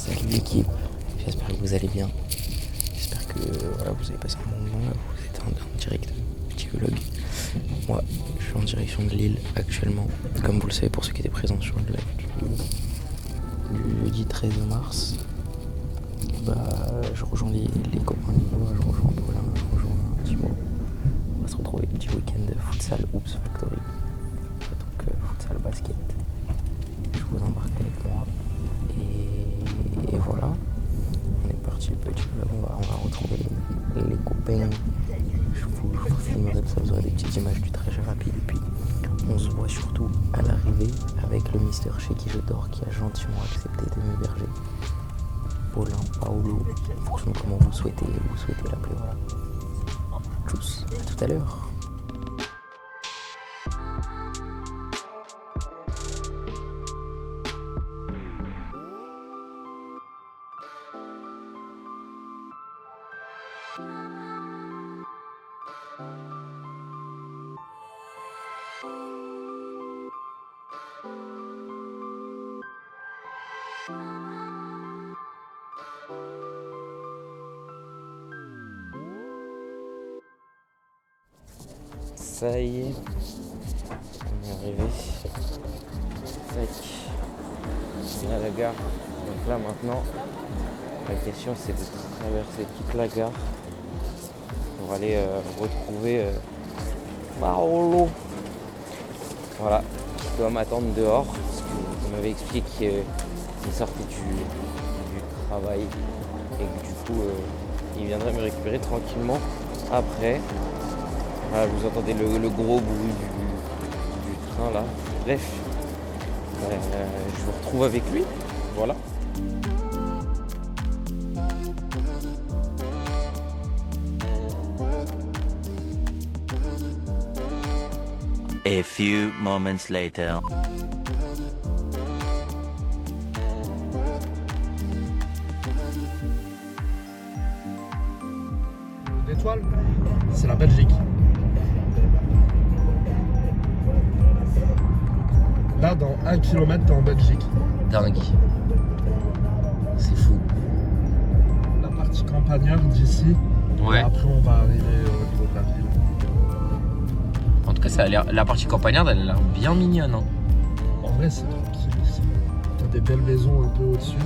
Salut l'équipe, j'espère que vous allez bien. J'espère que voilà, vous avez passé un bon moment. Vous êtes en direct, petit vlog. Moi, je suis en direction de Lille actuellement. Comme vous le savez, pour ceux qui étaient présents sur le live du jeudi 13 mars, je rejoins les copains lillois, je rejoins Paulin, je rejoins Thibaut. On va se retrouver petit week-end de futsal Oops Factory. Donc futsal basket. Je vous embarque avec moi. Et voilà, on est parti petit vlog, on va retrouver les copains. Je vous filmerai ça, vous aurez des petites images du trajet rapide. Et puis on se voit surtout à l'arrivée avec le Mister chez qui je dors, qui a gentiment accepté de m'héberger. Paulin, Paolo, en fonction de comment vous souhaitez l'appeler. Voilà. Tchuss, à tout à l'heure. Ça y est, on est arrivé. Tac. On est à la gare. Donc là maintenant, la question c'est de traverser toute la gare pour aller retrouver Paolo. Voilà, qui doit m'attendre dehors parce que vous m'avez expliqué qu'il sortait du travail et que du coup il viendrait me récupérer tranquillement après. Voilà, vous entendez le gros bruit du train là. Bref, je vous retrouve avec lui. Voilà. A few moments later. L'étoile, c'est la Belgique. Là, dans 1 km, t'es en Belgique. Dingue. C'est fou. La partie campagnarde d'ici. Ouais. Et après, on va arriver au niveau de la ville. En tout cas, ça a l'air. La partie campagnarde, elle a l'air bien mignonne. Hein. En vrai, c'est tranquille ici. T'as des belles maisons un peu au-dessus.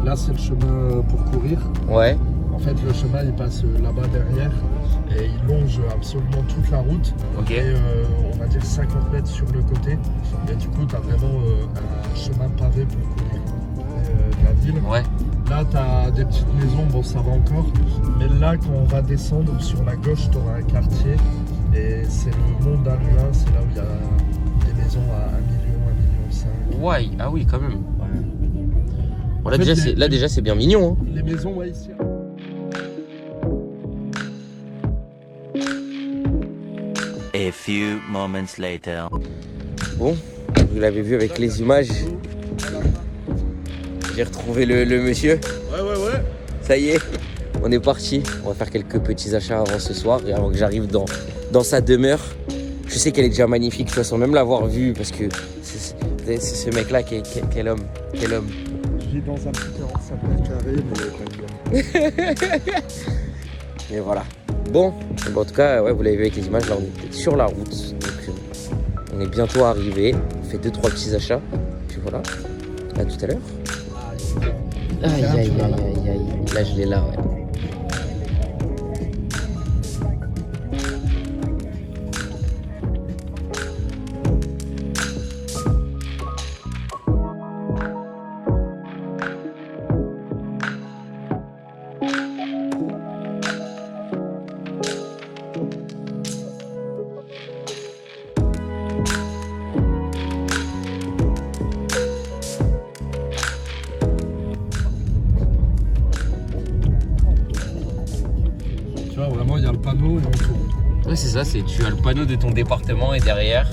Là, c'est le chemin pour courir. Ouais. En fait, le chemin, il passe là-bas derrière. Et il longe absolument toute la route. Ok. Et on va dire 50 mètres sur le côté. Et du coup, tu as vraiment un chemin pavé pour courir de la ville. Ouais. Là, tu as des petites maisons, bon, ça va encore. Mais là, quand on va descendre sur la gauche, tu auras un quartier. Et c'est le Mont d'Aluin, c'est là où il y a des maisons à 1 million, 1,5 million. Ouais, ah oui, quand même. Ouais. Bon, là, En fait, déjà, c'est bien mignon. Hein. Les maisons, ouais, ici. A few moments later. Bon, vous l'avez vu avec les images. J'ai retrouvé le monsieur. Ouais. Ça y est, on est parti. On va faire quelques petits achats avant ce soir et avant que j'arrive dans sa demeure. Je sais qu'elle est déjà magnifique, tu vois, sans même l'avoir vue parce que c'est ce mec-là, quel homme. Je vis dans un petit 45 mètres carrés, mais Et voilà. Bon, en tout cas, ouais, vous l'avez vu avec les images, là on est peut-être sur la route. Donc on est bientôt arrivé. On fait 2-3 petits achats. Puis voilà. À tout à l'heure. Aïe. Là je l'ai là, ouais. vraiment, il y a le panneau et on tourne. Ouais, c'est ça, tu as le panneau de ton département et derrière.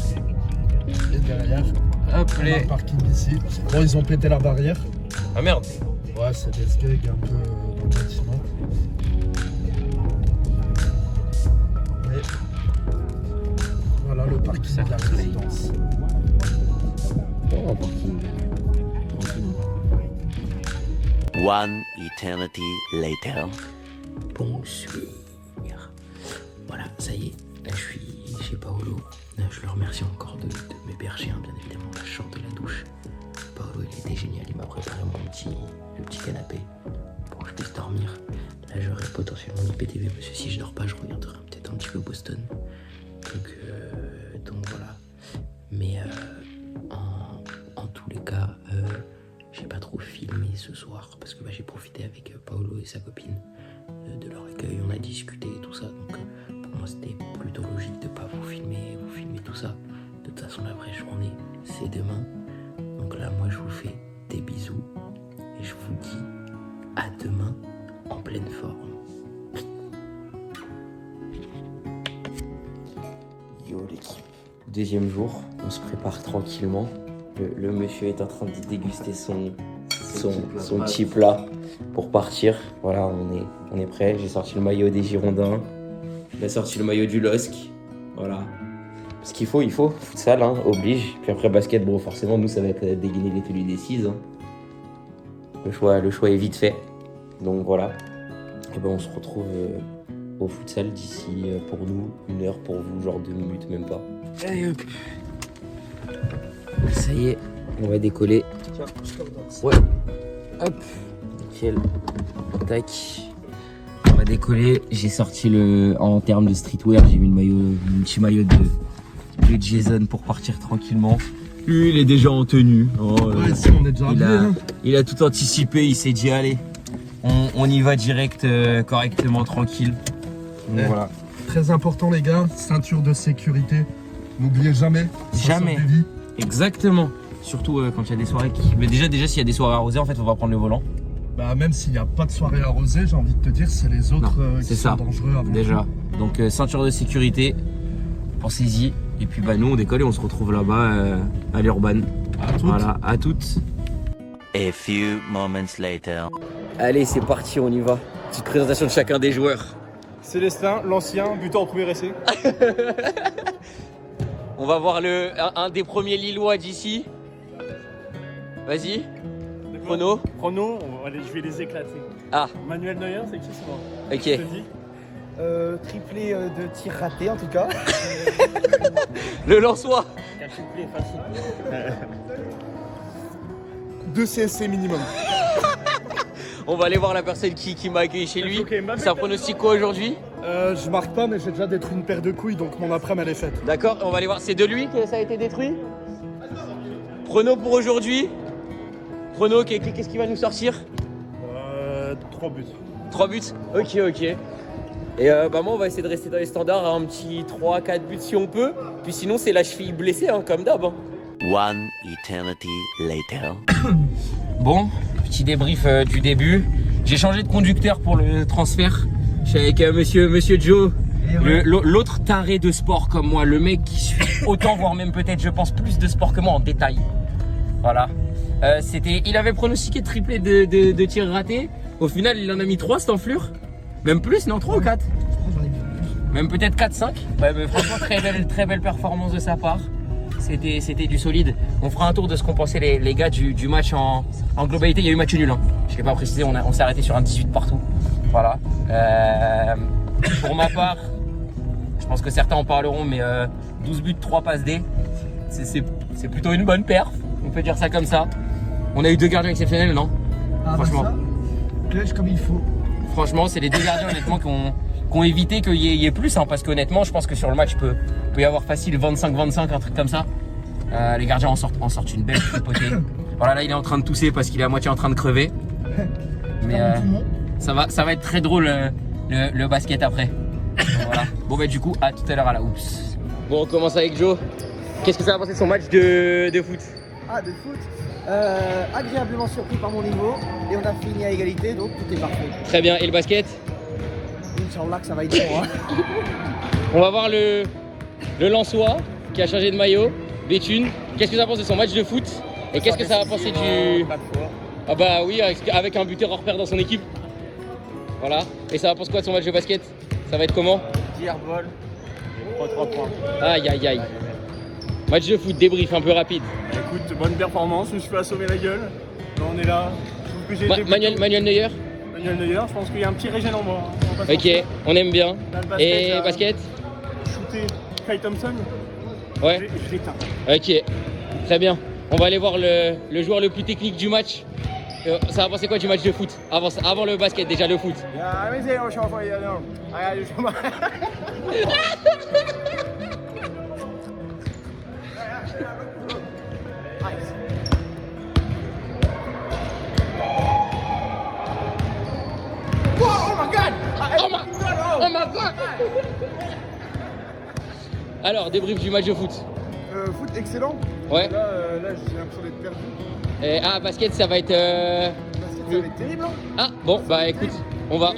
Et derrière, Hop, on a un parking ici. Bon, ils ont pété la barrière. Ah merde. Ouais, c'est des skags un peu dans le bâtiment. Mais voilà le parking de la résidence. Oh, un parking. One eternity later. Bonsoir. Voilà, ça y est, là je suis chez Paolo. Je le remercie encore de m'héberger, bien évidemment. Là, je sors de la douche. Paolo, il était génial, il m'a préparé le petit canapé pour que je puisse dormir. Là, j'aurai potentiellement l'IPTV parce que si je dors pas, je regarderai peut-être un petit peu Boston. Donc voilà. Mais en tous les cas, j'ai pas trop filmé ce soir parce que j'ai profité avec Paolo et sa copine de leur accueil. On a discuté et tout ça. Donc pour moi, c'était plutôt logique de pas vous filmer tout ça. De toute façon, la vraie journée, c'est demain. Donc là, moi, je vous fais des bisous et je vous dis à demain en pleine forme. Yo l'équipe, deuxième jour, on se prépare tranquillement. Le monsieur est en train de déguster son petit plat pour partir. Voilà, on est prêt. J'ai sorti le maillot des Girondins. Il a sorti le maillot du LOSC. Voilà. Ce qu'il faut, futsal, hein, oblige. Puis après basket, bro, forcément, nous, ça va être dégainer les tenues des 6. Hein. Le choix est vite fait. Donc voilà. Et ben on se retrouve au futsal d'ici, pour nous, 1 heure, pour vous, genre 2 minutes, même pas. Allez hop. Ça y est, on va décoller. Tiens, je te redonne. Ouais. Hop. Nickel. Tac. On va décoller. J'ai sorti en termes de streetwear, j'ai mis un petit maillot de Jason pour partir tranquillement. Lui, il est déjà en tenue. Ouais, si, on est déjà habillé. Il a tout anticipé, il s'est dit allez, on y va direct, correctement, tranquille. Donc, voilà. Très important les gars, ceinture de sécurité. N'oubliez jamais. Jamais. Exactement. Surtout quand il y a des soirées Mais déjà s'il y a des soirées arrosées, en fait, on va prendre le volant. Bah même s'il n'y a pas de soirée arrosée, j'ai envie de te dire, c'est les autres qui sont dangereux avant. Déjà. Donc ceinture de sécurité, pensez-y. Et puis nous on décolle et on se retrouve là-bas à l'Urban. Voilà, à toutes. A few moments later. Allez, c'est parti, on y va. Petite présentation de chacun des joueurs. Célestin, l'ancien, buteur au premier essai. On va voir un des premiers Lillois d'ici. Vas-y. Chrono. Je vais les éclater. Ah. Manuel Neuer, c'est qui c'est moi? Ok. Je te dis. Triplé de tir raté en tout cas. Le Lensois. Un triplé facile. 2 CSC minimum. On va aller voir la personne qui m'a accueilli chez lui. Okay, ça pronostique quoi aujourd'hui? Je marque pas, mais j'ai déjà détruit une paire de couilles, donc mon après-midi elle est faite. D'accord, on va aller voir. C'est de lui que ça a été détruit? Prono pour aujourd'hui? Prono, qu'est-ce qu'il va nous sortir? 3 buts. 3 buts? Ok. Et moi on va essayer de rester dans les standards, un petit 3-4 buts si on peut. Puis sinon c'est la cheville blessée, hein, comme d'hab. Hein. One eternity later. Bon, petit débrief du début. J'ai changé de conducteur pour le transfert. Je suis avec monsieur Joe, l'autre taré de sport comme moi, le mec qui suit autant, voire même peut-être, je pense, plus de sport que moi en détail. Voilà. Il avait pronostiqué triplé de tirs ratés. Au final, il en a mis 3 cette enflure. Même plus, non, 3 ou 4? Même peut-être 4-5. Ouais, mais franchement, très belle performance de sa part. C'était du solide. On fera un tour de ce qu'ont pensé les gars du match en globalité. Il y a eu match nul. Hein. Je ne l'ai pas précisé, on s'est arrêté sur un 18 partout. Voilà. Pour ma part, je pense que certains en parleront, mais 12 buts, 3 passes D. C'est plutôt une bonne perf. On peut dire ça comme ça. On a eu 2 gardiens exceptionnels, non? Franchement. Clèche comme il faut. Franchement, c'est les 2 gardiens honnêtement qui ont évité qu'il y ait plus, hein, parce qu'honnêtement, je pense que sur le match, peut y avoir facile 25-25, un truc comme ça. Les gardiens en sortent une belle tripotée. Voilà, là, il est en train de tousser parce qu'il est à moitié en train de crever. Mais ça va être très drôle le basket après. Donc, voilà. Bon, du coup, à tout à l'heure à la Oups. Bon, on commence avec Joe. Qu'est-ce que ça va penser de son match de foot? Ah, de foot agréablement surpris par mon niveau. Et on a fini à égalité, donc tout est parfait. Très bien, et le basket? Inch'Allah que ça va être bon. Hein. On va voir le Lensois qui a changé de maillot, Béthune. Qu'est-ce que ça pense de son match de foot? Et qu'est-ce que ça va penser du... Ah bah oui, avec un buteur hors pair dans son équipe. Voilà. Et ça va penser quoi de son match de basket? Ça va être comment? Airball. Je prends 3 points. Aïe. Match de foot, débrief un peu rapide. Écoute, bonne performance, je me suis fait assommer la gueule. Mais on est là, que j'ai été Manuel Neuer. Manuel Neuer, je pense qu'il y a un petit régène en moi. Ok, on aime bien. Et basket? Shooter Kai Thompson. Ouais. Je l'éteins. Ok, très bien. On va aller voir le joueur le plus technique du match. Ça va penser quoi du match de foot avant le basket, déjà le foot? Ja, mais c'est schon vor ihr. Ah ja, schon mal. Oh my god! Alors, débrief du match de foot. Foot excellent. Ouais. Là j'ai l'impression d'être perdu. Basket, ça va être. Basket, ça va être terrible. Ah, bon, bah écoute, on va.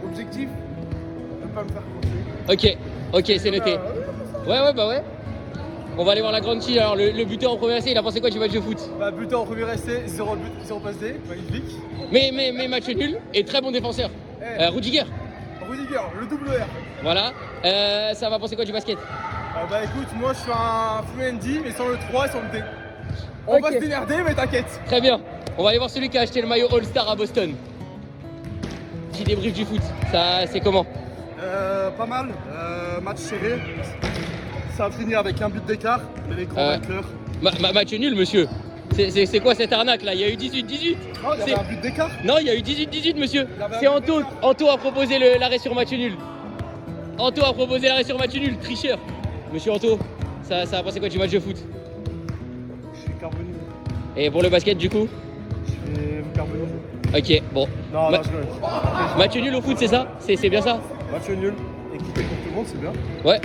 Objectif, ne pas me faire coincer. Ok, c'est noté. Ouais, bah ouais. On va aller voir la grande fille. Alors, le buteur en premier essai, il a pensé quoi du match de foot? Bah, buteur en premier essai, 0 but, 0 passe D, magnifique. Mais match nul et très bon défenseur. Rudiger. Rudiger, le double R. Voilà. Ça va penser quoi du basket? Bah écoute, moi je suis un full ND, mais sans le 3 et sans le D. On va se démerder, mais t'inquiète. Très bien. On va aller voir celui qui a acheté le maillot All-Star à Boston. Petit débrief du foot. Ça, c'est comment? Pas mal. Match serré. Ça va finir avec un but d'écart, mais les grands vainqueurs. Match nul, monsieur. C'est quoi cette arnaque là? Il y a eu 18-18. Non, il y avait un but d'écart. Non, il y a eu 18-18, monsieur. C'est Anto. Anto a proposé l'arrêt sur match nul. Anto a proposé l'arrêt sur match nul, tricheur. Monsieur Anto, ça va penser quoi du match de foot? Je suis carbonisé. Et pour le basket, du coup? Je vais me carboniser. Ok, bon. Non, je rigole. Match nul au foot, c'est ça? C'est bien ça? Match nul. Équipé pour tout le monde, c'est bien. Ouais.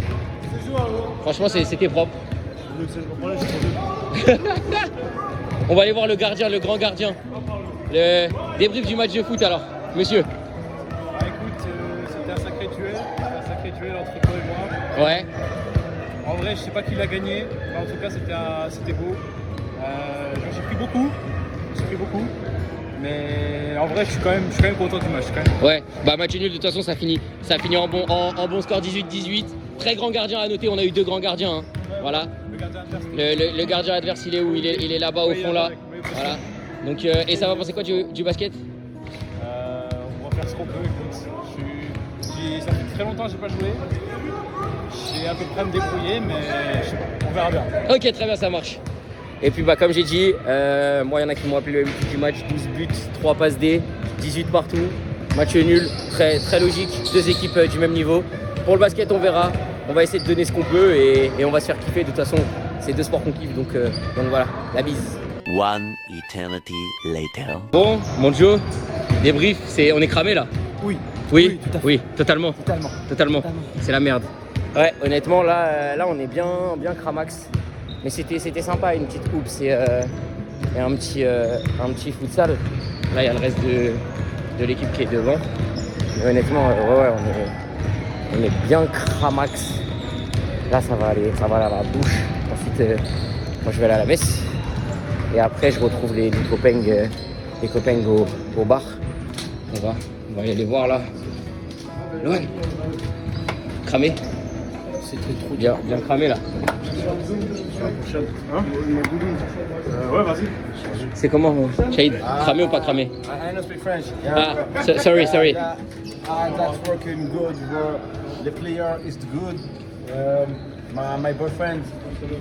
Franchement, c'était propre. On va aller voir le gardien, le grand gardien. Le débrief du match de foot alors, monsieur. Bah écoute, c'était un sacré duel entre toi et moi. Ouais. En vrai, je sais pas qui l'a gagné, mais en tout cas, c'était beau. J'ai pris beaucoup. Mais en vrai, je suis quand même content du match. Ouais, bah match nul, de toute façon, ça finit en bon score 18-18. Très grand gardien à noter, on a eu 2 grands gardiens. Hein. Voilà. Le gardien adverse. Le gardien adverse, il est où? Il est là-bas au fond là. Voilà. Donc, et ça va penser quoi du basket? On va faire ce qu'on peut, écoute. Ça fait très longtemps que j'ai pas joué. J'ai à peu près à me débrouiller, mais je sais pas, on verra bien. Ok, très bien, ça marche. Et puis comme j'ai dit, moi il y en a qui m'ont appelé le MVP du match, 12 buts, 3 passes D, 18 partout, match nul, très, très logique, 2 équipes du même niveau. Pour le basket, on verra, on va essayer de donner ce qu'on peut et on va se faire kiffer. De toute façon, c'est 2 sports qu'on kiffe, donc voilà, la bise. One eternity later. Bon, mon Joe, débrief, on est cramé là? Oui. Oui, tout à fait. oui, totalement. Totalement. C'est la merde. Ouais, honnêtement, là on est bien cramax. Mais c'était sympa, une petite hoops et un petit futsal. Là, il y a le reste de l'équipe qui est devant. Mais honnêtement, on est bien cramax. Là, ça va aller à la bouche. Ensuite, moi, je vais aller à la messe. Et après, je retrouve les copains au bar. On va y aller voir là. Loan, cramé. C'était trop bien cramé là. Ouais, vas-y. C'est comment, Shade? Cramé ou pas cramé? I don't speak French. Sorry. That's working good, bro. The player is good. My boyfriend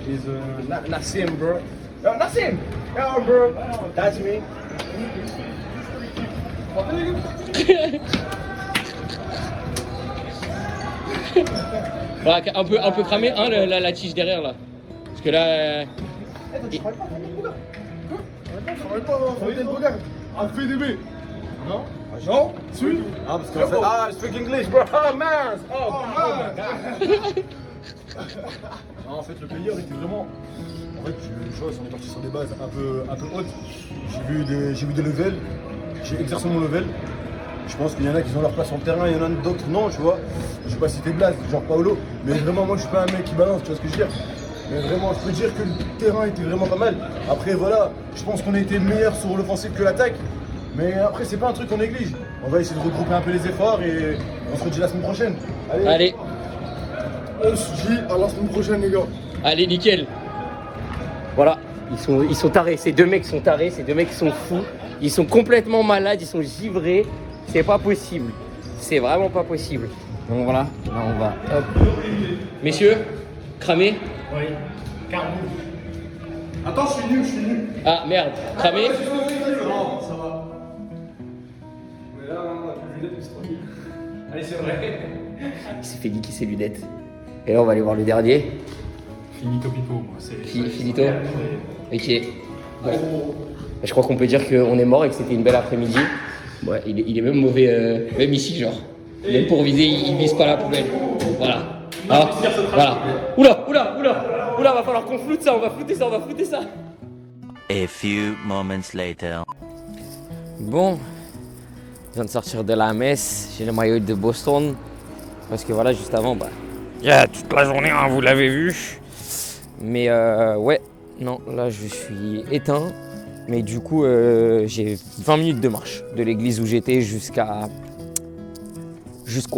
is Nassim, bro. Nassim! Yeah, bro. That's me. Voilà, un peu cramé, hein, la tige derrière là. Parce que là. Je parlais pas en FDB. Non? Non? Si? Ah, parce qu'en fait. Ah, I speak English, bro. Oh, man! Oh, en fait, le player était vraiment. En fait, je vois, on est parti sur des bases un peu hautes. J'ai vu des levels. J'ai exercé mon level. Je pense qu'il y en a qui ont leur place sur le terrain, il y en a d'autres non, tu vois. Je sais pas si t'es Blas, genre Paolo, mais vraiment, moi je suis pas un mec qui balance, tu vois ce que je veux dire. Mais vraiment, je peux dire que le terrain était vraiment pas mal. Après, voilà, je pense qu'on a été meilleur sur l'offensive que l'attaque. Mais après, c'est pas un truc qu'on néglige. On va essayer de regrouper un peu les efforts et on se redit la semaine prochaine. Allez. On se dit à la semaine prochaine, les gars. Allez, nickel. Voilà, ils sont tarés, ces 2 mecs sont tarés, ces 2 mecs sont fous. Ils sont complètement malades, ils sont givrés. C'est pas possible. C'est vraiment pas possible. Donc voilà, là on va. Hop. Messieurs, cramé? Oui, carbo. Attends, je suis nu. Ah merde, cramé? Non, ça va. Mais là, on a plus de lunettes, c'est tranquille. Allez, c'est vrai. Il s'est fait niquer ses lunettes. Et là on va aller voir le dernier. Finito Pipo, moi. Finito? Ok. Bon. Je crois qu'on peut dire qu'on est mort et que c'était une belle après-midi. Ouais, il est même mauvais, même ici, genre. Même pour viser, il vise pas la poubelle. Voilà. Ah, voilà. Oula, va falloir qu'on floute ça, on va flouter ça. A few moments later. Bon, je viens de sortir de la messe, j'ai le maillot de Boston. Parce que voilà, juste avant, il y a toute la journée, hein, vous l'avez vu. Mais ouais, non, là je suis éteint. Mais du coup, j'ai 20 minutes de marche de l'église où j'étais jusqu'au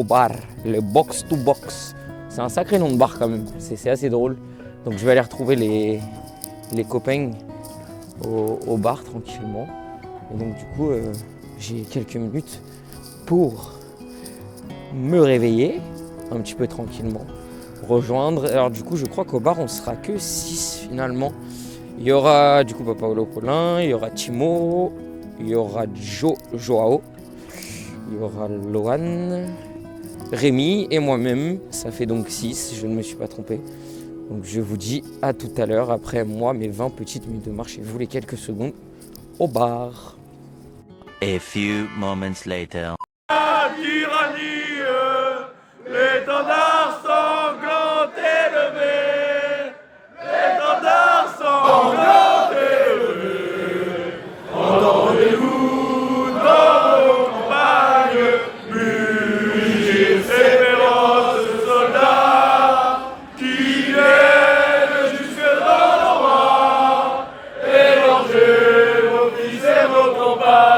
bar, le box to box. C'est un sacré nom de bar quand même, c'est assez drôle. Donc je vais aller retrouver les copains au bar tranquillement. Et donc du coup, j'ai quelques minutes pour me réveiller un petit peu tranquillement, rejoindre. Alors du coup, je crois qu'au bar, on sera que 6 finalement. Il y aura du coup Paolo Paulin, il y aura Timo, il y aura Joao, il y aura Lohan, Rémi et moi-même. Ça fait donc 6, je ne me suis pas trompé. Donc je vous dis à tout à l'heure après moi mes 20 petites minutes de marche et vous les quelques secondes au bar. A few moments later. Tyrannie, l'étendard sanglant élevé, l'étendard sanglant élevé, entendez-vous dans vos campagnes, mugir ces féroces soldats, qui viennent jusque dans nos rangs, égorger vos fils et vos compagnes.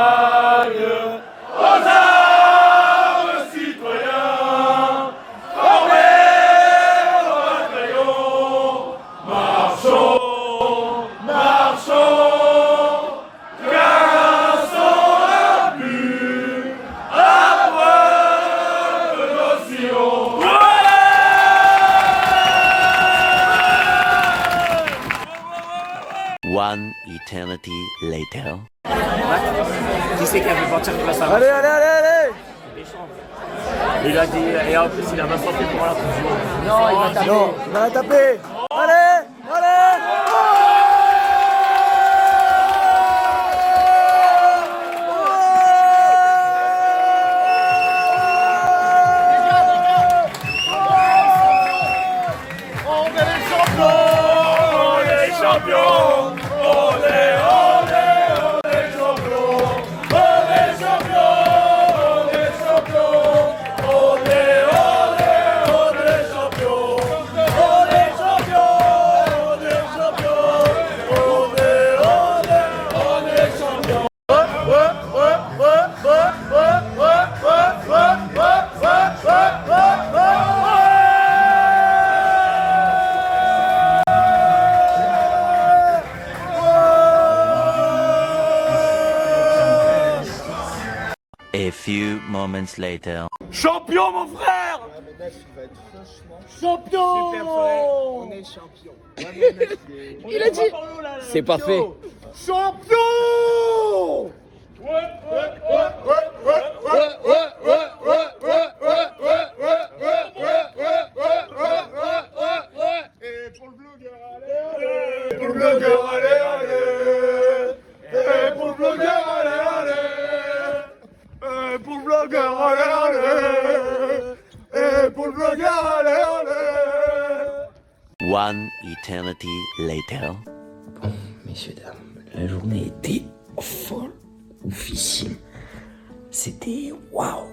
One eternity later. Qui c'est qui a fait partir de la salle? Allez. Il a dit, et en plus il a même pas fait pour la coupe du monde. Non, il va taper. Non, il va la taper. Allez. A few moments later. Champion, mon frère! Champion. Super soirée, On est champion. Il a dit. C'est parfait. Champion. Et pour le blogueur, allez! Pour le blogueur, allez! Et pour le blogueur, allez! Et pour le blogueur, allez! Et pour le blogueur, allez! One eternity later. Bon, messieurs, dames, la journée était folle, oufissime. C'était waouh.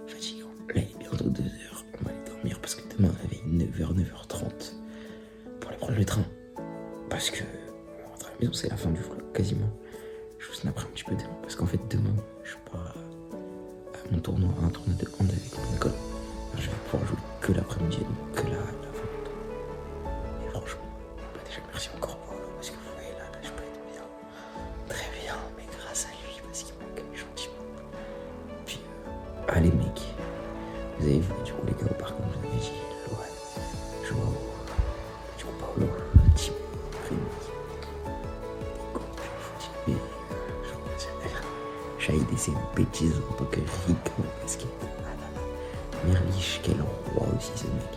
Fatigant. Là, il est bientôt 2h. On va aller dormir parce que demain, on avait 9h, 9h30 pour aller prendre le train. Parce que on rentre à la maison, c'est la fin du vlog quasiment. Je vous snapperai un petit peu demain parce qu'en fait, demain, je pars à mon tournoi, un tournoi de hand avec mon école. Je vais pouvoir jouer que l'après-midi, donc que la fin du temps. Et franchement, déjà merci encore Paolo parce que vous voyez là, je peux être bien Allez mec, vous avez vu du coup les gars au parc, comme je vous avais dit, Lohan, Joao, du coup Paolo, Tim, Rémi, Shahid et ses bêtises en tant que Rick en basket. Merlich, quel roi aussi ce mec.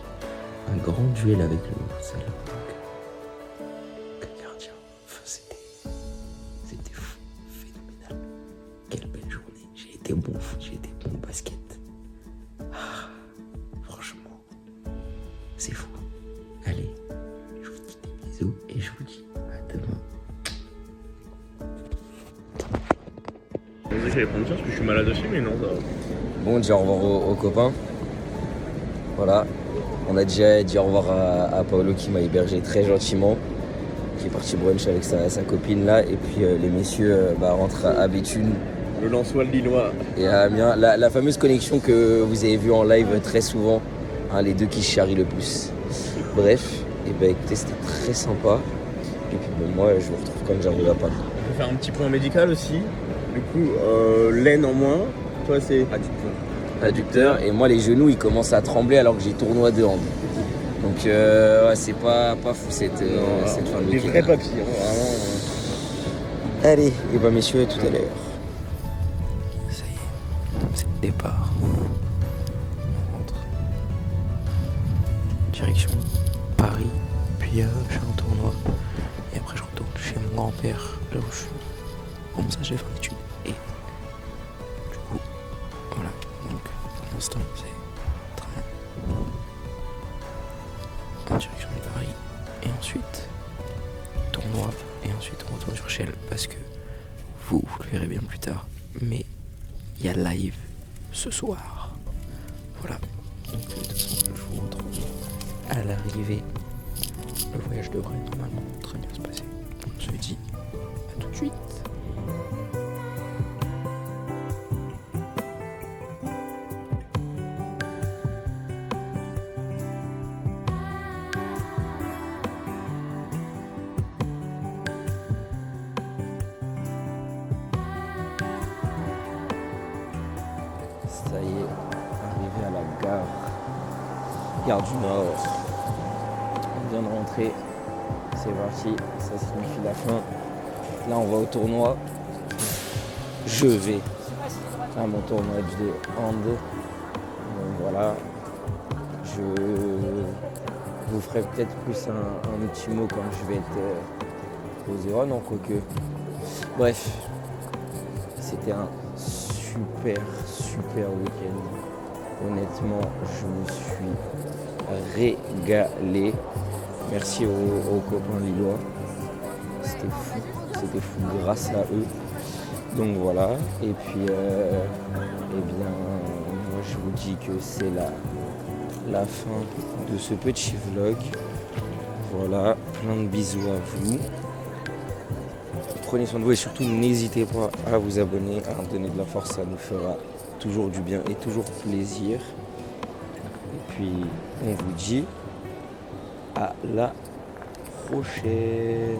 Un grand duel avec le Salah. Que gardien. Enfin, c'était fou, phénoménal. Quelle belle journée. J'ai été bon foot, j'ai été bon basket. Ah, franchement, c'est fou. Allez, je vous dis des bisous et je vous dis à demain. Je pensais que j'allais prendre ça parce que je suis malade aussi, mais non, ça va. Bon, on dit au revoir aux copains. Voilà. On a déjà dit au revoir à Paolo qui m'a hébergé très gentiment, qui est parti brunch avec sa copine là. Et puis les messieurs rentrent à Béthune. Le Lensois, le Lillois. Et à Amiens. La fameuse connexion que vous avez vue en live très souvent. Hein, les deux qui se charrient le plus. Bref, et écoutez, c'était très sympa. Et puis moi, je vous retrouve quand j'arrive à Paris. On peut faire un petit point médical aussi. Du coup, l'aine en moins. Toi, c'est adducteur, et moi les genoux ils commencent à trembler alors que j'ai tournoi de hand. Donc ouais, c'est pas fou cette fin de des week-end. vrais papiers, vraiment. Allez, et messieurs, à tout à l'heure. Ça y est, c'est le départ. On rentre. Direction Paris, puis je fais un tournoi. Et après je retourne chez mon grand-père, là où je suis. Bon, ça j'ai fait une étude. Et du coup, voilà. Donc pour l'instant c'est train en direction de Paris. Et ensuite tournoi. Et ensuite on retourne sur Shell parce que vous le verrez bien plus tard. Mais il y a live ce soir. Voilà. Donc de toute façon je vous retrouve à l'arrivée. Le voyage devrait normalement très bien se passer. On se dit à tout de suite. Ça y est, arrivé à la gare du Nord. On vient de rentrer, c'est parti, ça signifie la fin. Là on va au tournoi. Je vais à mon tournoi de hand. Donc voilà, je vous ferai peut-être plus un petit mot quand je vais être posé. Oh non, quoique. Bref, c'était un super week-end. Honnêtement, je me suis régalé. Merci aux copains lillois. C'était fou grâce à eux. Donc voilà. Et puis, moi je vous dis que c'est la fin de ce petit vlog. Voilà, plein de bisous à vous. Prenez soin de vous et surtout n'hésitez pas à vous abonner, à donner de la force, ça nous fera toujours du bien et toujours plaisir. Et puis on vous dit à la prochaine.